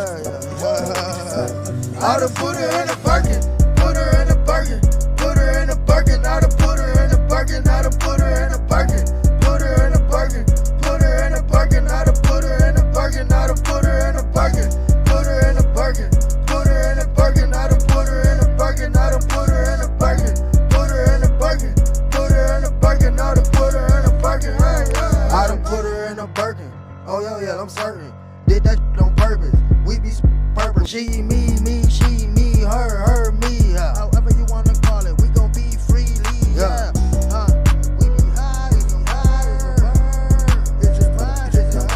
I done put her in a Birkin, put her in a Birkin, put her in a Birkin. I done put her in a Birkin, I done put her in a Birkin, put her in a Birkin, put her in a Birkin. I done put her in a Birkin, I done put her in a Birkin, put her in a Birkin, put her in a Birkin. I done put her in a Birkin, I done put her in a Birkin, put her in a Birkin, put her in a Birkin. I done put her in a Birkin. I done put her in a Birkin. Oh yeah, I'm certain. Did that on purpose. We be purpose. She, me, she, me, her, me. However you wanna call it, we gon' be freely. Yeah. We be high, it's a bird. It's a bird, it's a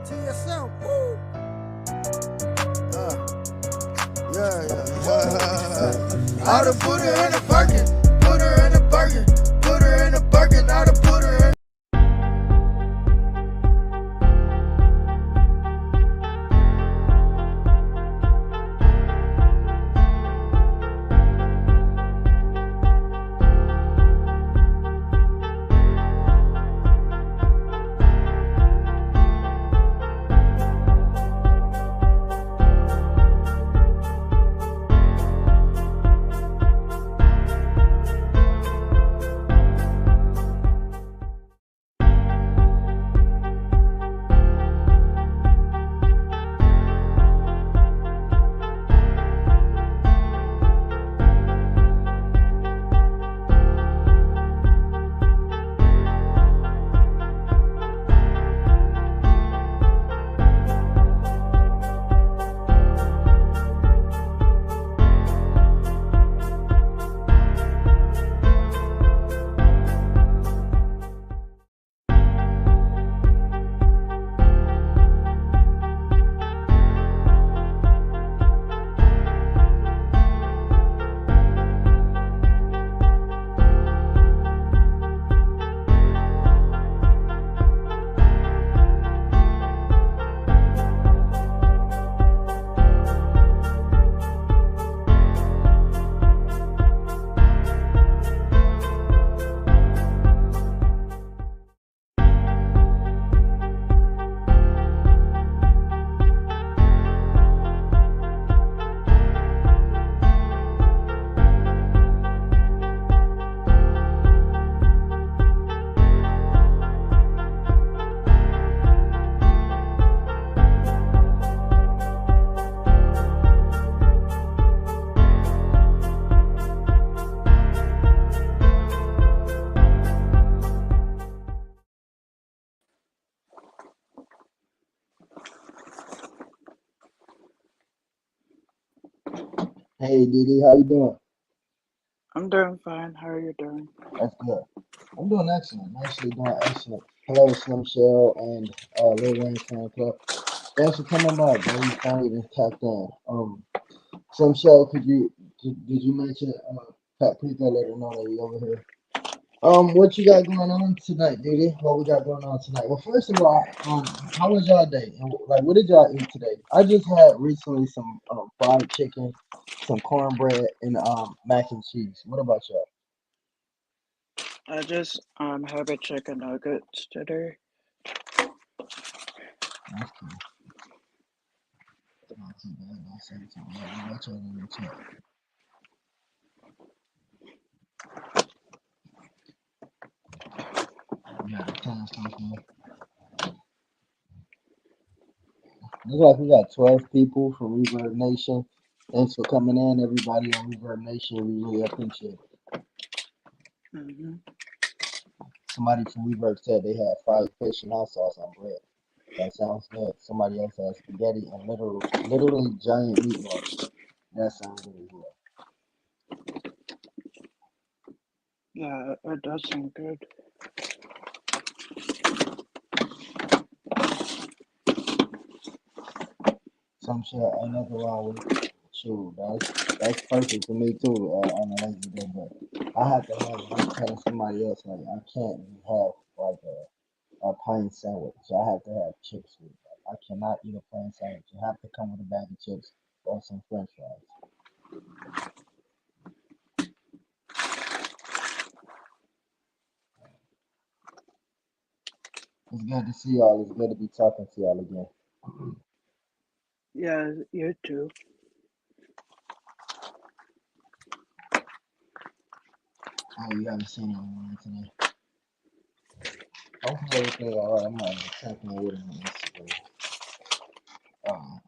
TSM, woo! I done put her in a Birkin, put her in a Birkin, put her in a Birkin. I done put her in. Hey Didi, how you doing? I'm doing fine. How are you doing? That's good. I'm doing excellent. I'm actually doing excellent. Hello, Slim Shell and Lil Wayne fan club. Thanks for coming by, bro. You finally tapped in. Slim Shell, did you mention Pat? Please go let her know that we over here. What you got going on tonight, Didi? What we got going on tonight? Well, first of all, how was y'all day? And like, what did y'all eat today? I just had recently some fried chicken, some cornbread, and mac and cheese. What about y'all? I just had a chicken nuggets today. That's cool. Not too bad. Not saying too bad. What about y'all in the chat? We got a ton of stuff, man. Looks like we got 12 people from Reverb Nation. Thanks for coming in, everybody on Reverb Nation. We really appreciate it. hmm Somebody from Reverb said they had fried fish and hot sauce on bread. That sounds good. Somebody else has spaghetti and literally giant meatballs. That sounds good as well. Yeah, it does sound good. Some shit ain't nothing wrong with shoot, that's perfect for me too, on a lazy day. But I have to have. I was telling somebody else like I can't have like a plain sandwich. I have to have chips with it. Like, I cannot eat a plain sandwich. You have to come with a bag of chips or some French fries. It's good to see y'all. It's good to be talking to y'all again. Yeah, you too. Oh, you haven't seen anyone today. Hopefully everything all right. I'm not attacking with him on Instagram.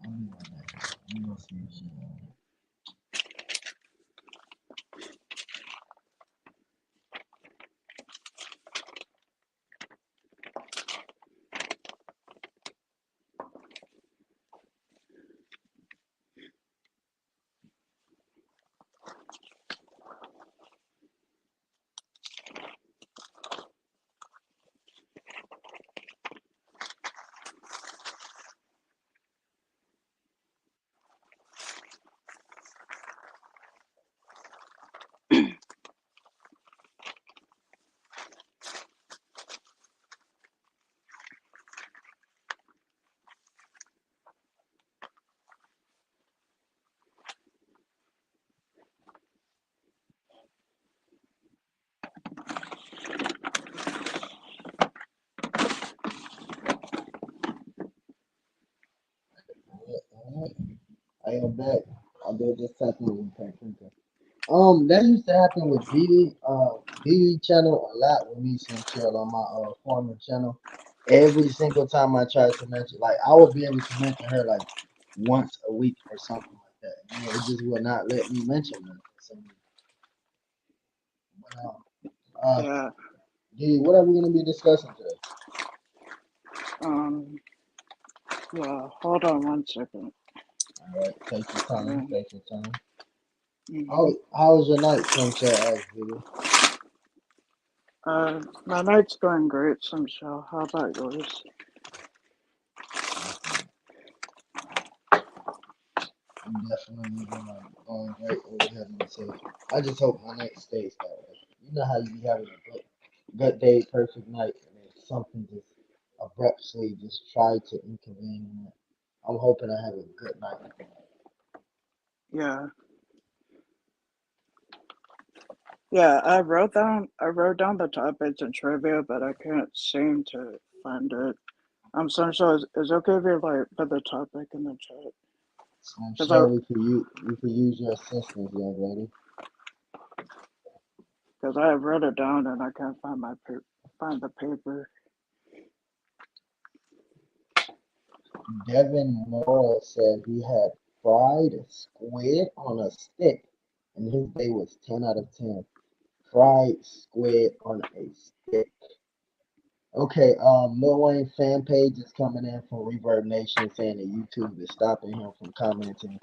I'm right back. I'm gonna see if she. Alright. I am back. I did just tapping with Paprika. That used to happen with BD channel a lot with me some chill on my former channel. Every single time I tried to mention, like I would be able to mention her like once a week or something like that, and then it just would not let me mention her for some reason. But Yeah. D, what are we gonna be discussing today? Um. Yeah. Hold on 1 second. All right, take your time. Um, Take your time. hmm How was your night? Some shall ask, Diddy. my night's going great, some show. How about yours? I'm definitely going great over here myself. I just hope my night stays that way. You know how you be having a good day, perfect night, and then something just abruptly just try to intervene in it. I'm hoping I have a good night. Yeah. Yeah, I wrote down the topics in trivia, but I can't seem to find it. So is it okay if you like put the topic in the chat? So I'm Cause I sure we could use your assistance, young lady. cause I wrote it down and I can't find the paper. Devin Moore said he had fried squid on a stick, and his day was 10 out of 10. Fried squid on a stick. Okay, Lil Wayne fan page is coming in from Reverb Nation saying that YouTube is stopping him from commenting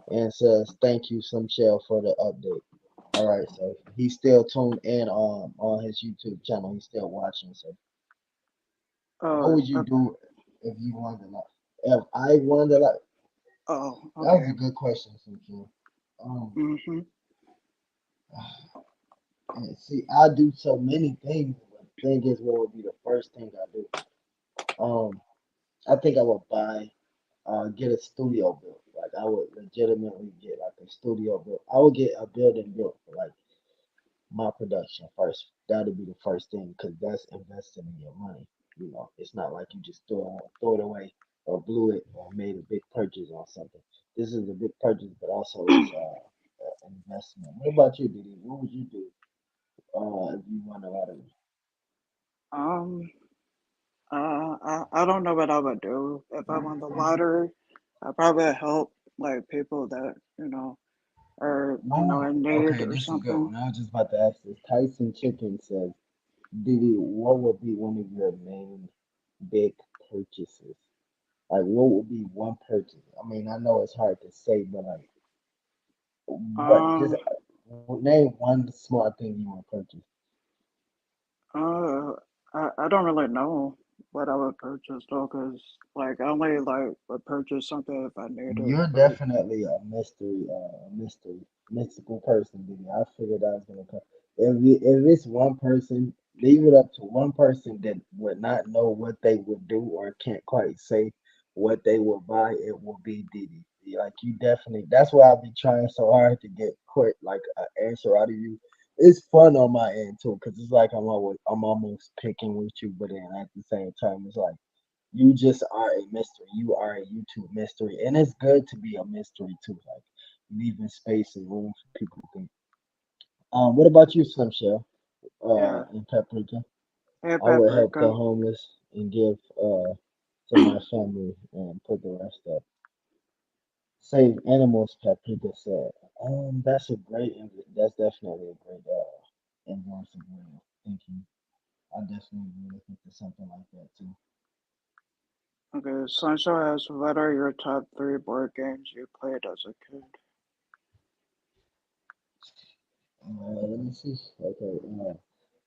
and says thank you, some shell, for the update. All right, so he's still tuned in on his YouTube channel. He's still watching. So what Oh, would you do if you won the lot? If I won the lot, oh, that was okay. a good question, some shell. Mhm. And see, I do so many things. But the thing is, what would be the first thing I do? I think I would get a studio built. Like I would legitimately get like a studio built. I would get a building built for like my production first. That'd be the first thing because that's investing in your money. You know, it's not like you just throw it away or blew it or made a big purchase on something. This is a big purchase, but also it's an investment. What about you, Didi? What would you do if you won the lottery? Um. I don't know what I would do if I won the lottery. I probably help like people that are in need Okay, or this is a good something. one. I was just about to ask this. Tyson Chicken says, Didi, what would be one of your main big purchases? Like, what would be one purchase? I mean, I know it's hard to say, but like, what just Um. name one small thing you want to purchase. Uh. I don't really know. what I would purchase though, cause like I only like would purchase something if I need it. You're But definitely a mystical person, Diddy. I figured I was gonna come. If it's one person, leave it up to one person that would not know what they would do or can't quite say what they will buy. It will be Diddy. Like you definitely. That's why I'll be trying so hard to get quick like an answer out of you. It's fun on my end too, cause it's like I'm almost picking with you, but then at the same time, it's like. You just are a mystery. You are a YouTube mystery, and it's good to be a mystery too. Like leaving space and room for people to think. What about you, Slim Shell? yeah, In Paprika, hey I would help the paprika. homeless and give to my family and put the rest up. Save animals, Paprika said. That's definitely a great invoice of way of thinking. I definitely be looking for something like that too. Okay, Sancho asks, what are your top three board games you played as a kid? Let me see. Okay.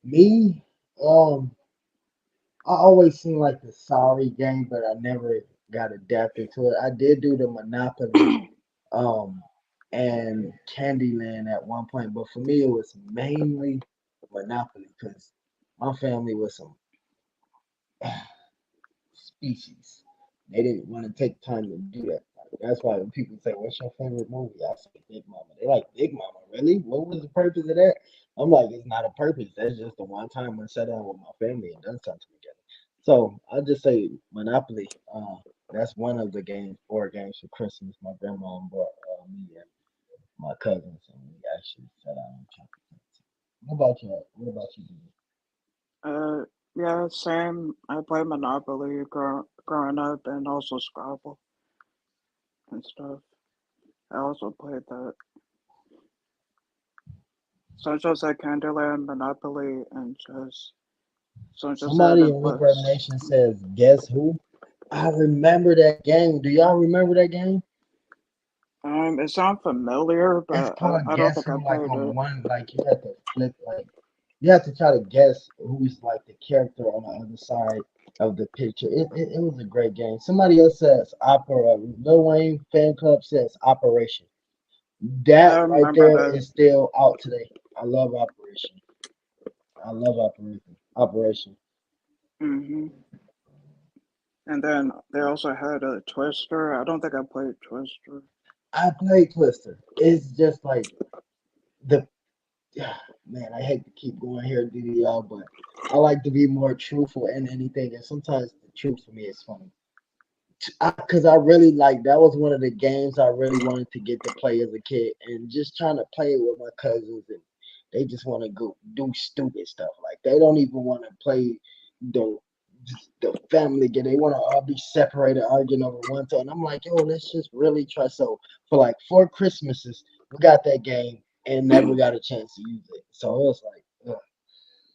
Me, um, I always seemed like the sorry game, but I never got adapted to it. I did do the Monopoly, um, and Candyland at one point, but for me, it was mainly Monopoly because my family was some species. They didn't want to take time to do that. Like, that's why when people say, "What's your favorite movie?" I say Big Mama. They like Big Mama. Really? What was the purpose of that? I'm like, it's not a purpose. That's just the one time I sat down with my family and done something together. So I just say Monopoly. That's one of the games, board games for Christmas. My grandma bought me and my cousins, and we actually sat down and talked. What about you? What about you? Didi? Uh, yeah, same. I played Monopoly growing up and also Scrabble and stuff. I also played that. Sancho said Candyland, Monopoly, and chess. Sancho said Somebody and in Reverb plus. Nation says, "Guess who?" I remember that game. Do y'all remember that game? It sounds familiar, It's but called I don't Guess think I Who. Like played on it. one, like you have to flip, like you have to try to guess who's like the character on the other side of the picture. It was a great game. Somebody else says Opera. Lil Wayne fan club says Operation. I That right remember there that. is still out today. I love Operation. I love Operation. Operation. hmm And then they also had a Twister. I don't think I played Twister. I played Twister. It's just like the yeah, man, I hate to keep going here, DDR, but I like to be more truthful in anything, and sometimes the truth for me is funny. Because I really like that was one of the games I really wanted to get to play as a kid, and just trying to play it with my cousins, and they just want to go do stupid stuff. Like they don't even want to play the the family game. They want to all be separated, arguing over one thing. And I'm like, yo, let's just really try. So for like 4 Christmases, we got that game and never got a chance to use it. So it was like, ugh.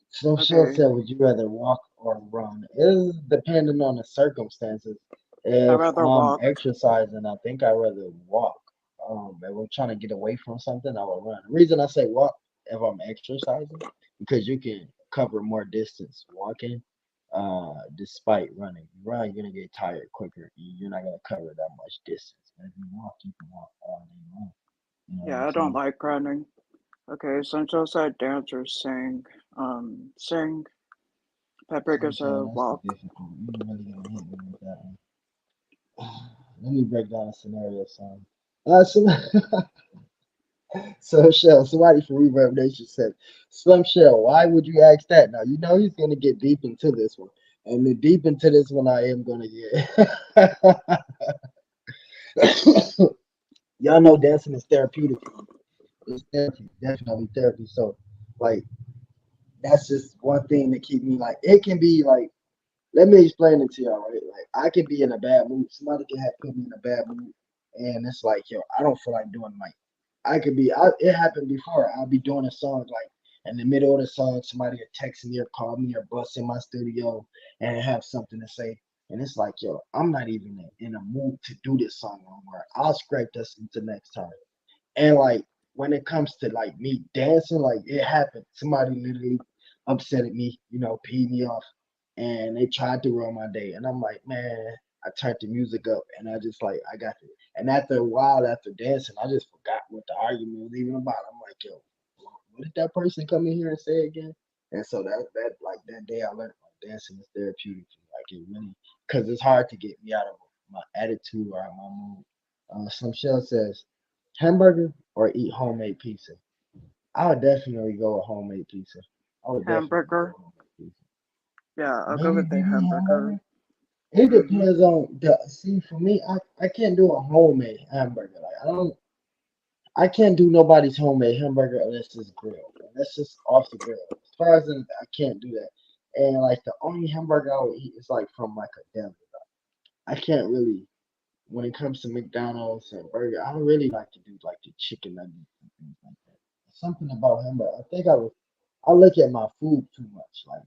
So she'll Okay, said, would you rather walk or run? It is depending on the circumstances. I'd If rather I'm walk. exercising, I think I'd rather walk. If we're trying to get away from something, I would run. The reason I say walk if I'm exercising, because you can cover more distance walking, despite running. You run, you're gonna get tired quicker. You're not gonna cover that much distance. But if you walk, you can walk all day long. You know what Yeah, I'm I don't saying? like running. Okay, Sancho said dance or sing. Sing. Paprika So, so said that's the walk. difficult. You're really gonna hit me with that one. Let me break down a scenario, son. So, so Shell, somebody from Reverb Nation said, Slim Shell, why would you ask that? Now, you know he's going to get deep into this one. And the deep into this one, I am going to get. Y'all know dancing is therapeutic for me. It's therapy, definitely therapy. So, like, that's just one thing to keep me like, it can be like, let me explain it to y'all, right? Like I could be in a bad mood. Somebody can have put me in a bad mood, and it's like, yo, I don't feel like doing like I could be. It happened before. I'll be doing a song like in the middle of the song, somebody will text me or call me or bust in my studio and have something to say, and it's like, yo, I'm not even in a mood to do this song no more. I'll scrape this into next time. And like when it comes to like me dancing, like it happened. Somebody literally upset at me, peed me off. and they tried to ruin my day. And I'm like, man, I turned the music up and I just like I got it. And after a while, after dancing, I just forgot what the argument was even about. I'm like, yo, what did that person come in here and say again? And so that like that day I learned like dancing is therapeutic. Like it really, because it's hard to get me out of my attitude or out of my mood. Some shell says hamburger or eat homemade pizza. I would definitely go with homemade pizza. I would definitely go Hamburger. with homemade pizza. Yeah, I'll go Maybe with the maybe hamburger. hamburger. It Mm-hmm. depends on the see for me. I can't do a homemade hamburger. Like I can't do nobody's homemade hamburger unless it's grilled. Unless it's off the grill. As far as I can't do that. And like the only hamburger I would eat is like from like a deli. I can't really when it comes to McDonald's and burger. I don't really like to do like the chicken nuggets and things like that. Something about hamburger. I think I look at my food too much. Like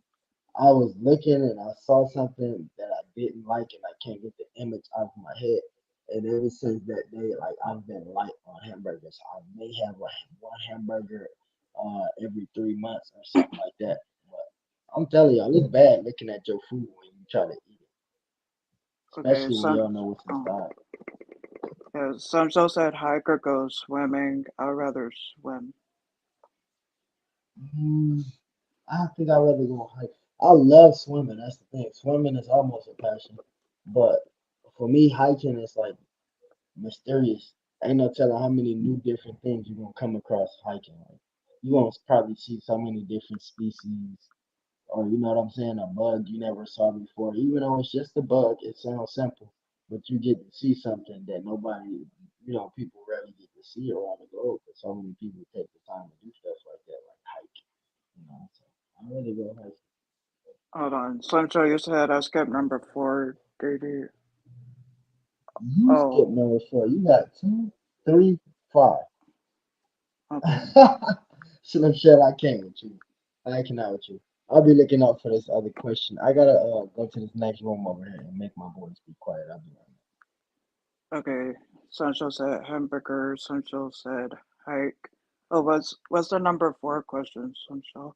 I was looking and I saw something that I didn't like and I can't get the image out of my head. And ever since that day, like I've been light on hamburgers. I may have like one hamburger every 3 months or something like that. But I'm telling you, it's bad looking at your food when you try to eat it, Okay, especially when you don't know what's um, inside. yeah, some still said hike or go swimming. I'd rather swim. Mm, I think I'd rather go hike. I love swimming. That's the thing. Swimming is almost a passion, but for me, hiking is like mysterious. Ain't no telling how many new different things you're gonna come across hiking. Like you gonna probably see so many different species, or you know what I'm saying, a bug you never saw before. Even though it's just a bug, it sounds simple, but you get to see something that nobody, people rarely get to see around the globe. But so many people take the time to do stuff like that, like hike. So I really go hiking. Hold on. Sunshine, you said I skipped number four. DD. You skip Oh, number four. You got two, three, five. okay. Slim shit, I can't with you. I cannot with you. I'll be looking out for this other question. I gotta go to this next room over here and make my boys be quiet. I'll be right Okay. Sunshine said hamburger. Sunshine said hike. Oh, what's the number four question, Sunshine?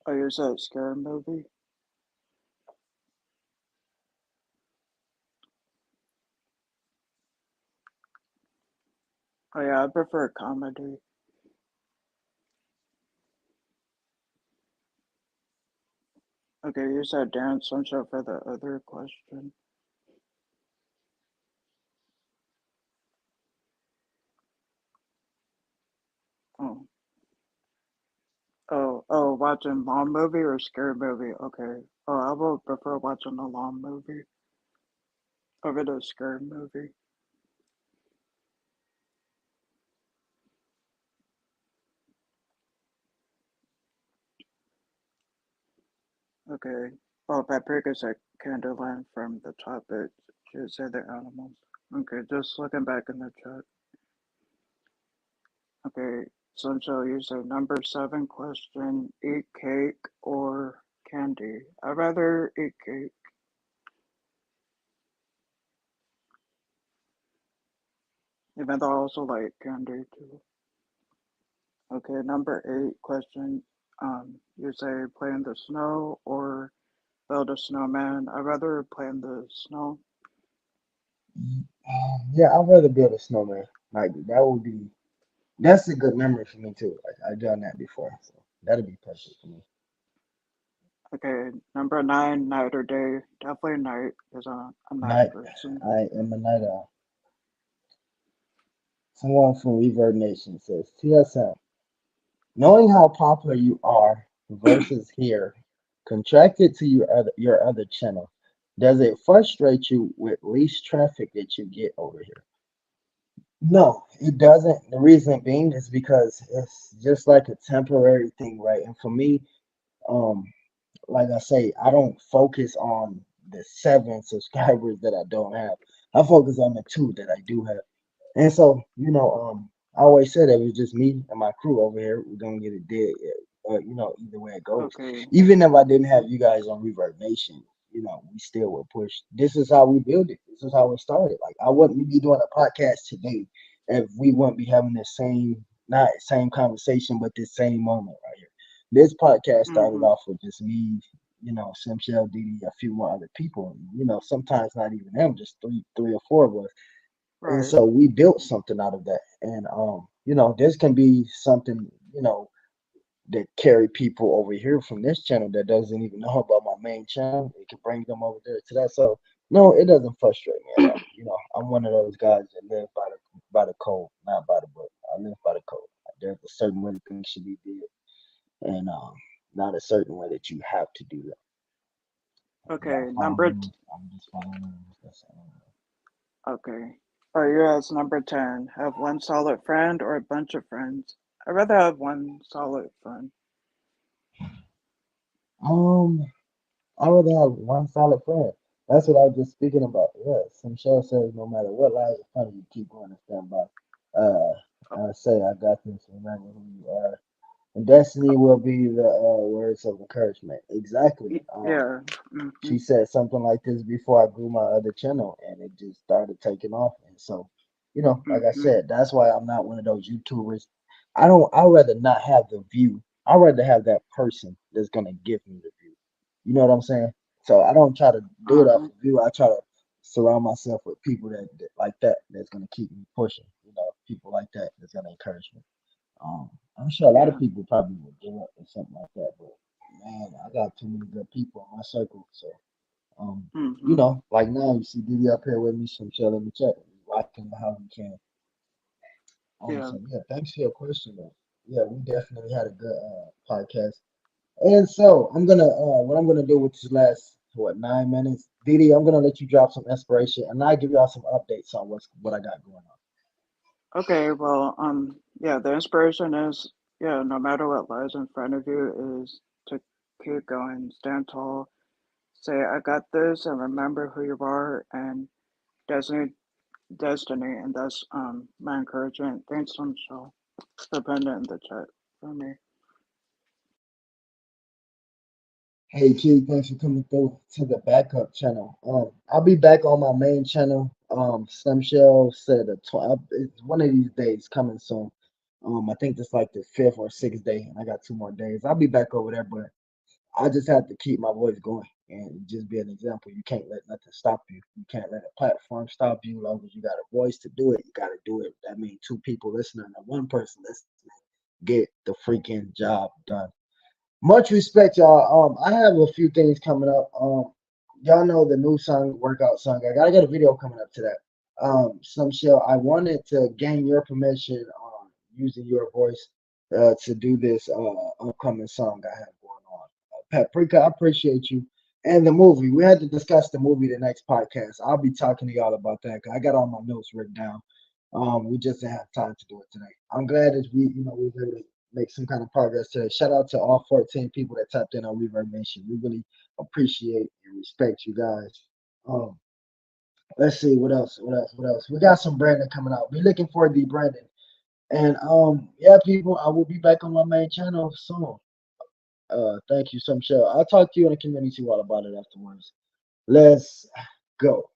Oh, you said scary movie? Oh, yeah, I prefer comedy. Okay, you said dance, Sunshine, for the other question. Oh. Oh, watching long movie or scary movie? Okay. Oh, I would prefer watching a long movie over the scary movie. Okay. Oh, Paprika said Candyland from the topic. She said the animals. Okay, just looking back in the chat. Okay, so you say number seven question: eat cake or candy? I'd rather eat cake, even though I also like candy too. Okay, number eight question. You say play in the snow or build a snowman. I'd rather play in the snow. now. Yeah, I'd rather build a snowman. Like that would be that's a good memory for me too. Like I've done that before, so that'd be perfect for me. Okay, number nine, night or day? Definitely night, because I'm a night Night, person. I am a night owl. Someone from Reverb Nation says TSM. Knowing how popular you are versus here, contracted to your other channel, does it frustrate you with least traffic that you get over here? No, it doesn't. The reason being is because it's just like a temporary thing, right? And for me, um, like I say, I don't focus on the 7 subscribers that I don't have. I focus on the two that I do have. And so, I always said that it was just me and my crew over here. We're gonna get it dead, either way it goes. Okay, Even if I didn't have you guys on Reverb Nation, we still would push. This is how we build it. This is how it started. Like I wouldn't be doing a podcast today if we wouldn't be having the same, not same conversation, but this same moment right here. This podcast started mm-hmm. off with just me, Sim Shell, Didi, a few more other people. Sometimes not even them, just three or four of us. And Right. so we built something out of that. And this can be something, that carry people over here from this channel that doesn't even know about my main channel. It can bring them over there to that. So no, it doesn't frustrate me at all. I'm one of those guys that live by the code, not by the book. I live by the code. There's a certain way that things should be did, and not a certain way that you have to do that. You gotta Okay. follow the rules. I'm just following the rules. That's all. Okay. For you as number 10, have one solid friend or a bunch of friends? I'd rather have one solid friend. Um, I rather have one solid friend. That's what I was just speaking about. Yeah, some show says no matter what lies in front of you, keep going and stand by. Uh, I say I got this. Remember who you are. And destiny will be the words of encouragement. Exactly. Yeah. Mm-hmm. She said something like this before I grew my other channel, and it just started taking off. And so, like I Mm-hmm. said, that's why I'm not one of those YouTubers. I don't. I'd rather not have the view. I'd rather have that person that's gonna give me the view. You know what I'm saying? So I don't try to do it off Uh-huh. of view. I try to surround myself with people that like that that's gonna keep me pushing. People like that that's gonna encourage me. I'm sure a lot of Yeah. people probably would give up or something like that, but man, I got too many good people in my circle. So, Mm-hmm. like now you see Didi up here with me, some shit in the chat, rocking how we can. Yeah. So yeah, thanks for your question, though. Yeah, we definitely had a good podcast. And so what I'm gonna do with this last 9 minutes, Didi, I'm gonna let you drop some inspiration, and I give y'all some updates on what I got going on. Okay, well, yeah, the inspiration is, yeah, no matter what lies in front of you, is to keep going, stand tall, say, I got this, and remember who you are, and destiny, destiny, and that's my encouragement. Thanks, Michelle, for putting it in the chat for me. Hey Q, thanks for coming through to the backup channel. I'll be back on my main channel. Slim Shell said it's one of these days coming soon. I think it's like the fifth or sixth day, and I got 2 more days. I'll be back over there, but I just have to keep my voice going and just be an example. You can't let nothing stop you. You can't let a platform stop you. As long as you got a voice to do it, you got to do it. That means 2 people listening or 1 person listening. Get the freaking job done. Much respect, y'all. I have a few things coming up. Y'all know the new song, workout song. I gotta get a video coming up to that. Some shell. I wanted to gain your permission on using your voice to do this upcoming song I have going on. Paprika, I appreciate you. And the movie. We had to discuss the movie the next podcast. I'll be talking to y'all about that. 'Cause I got all my notes written down. We just didn't have time to do it today. I'm glad that we were able to make some kind of progress today. Shout out to all 14 people that tapped in on Reverb Nation. We really appreciate and respect you guys. Um, let's see what else. What else? We got some branding coming out. Be looking for the branding. And yeah, people, I will be back on my main channel soon. Thank you, some show. I'll talk to you in the community wall about it afterwards. Let's go.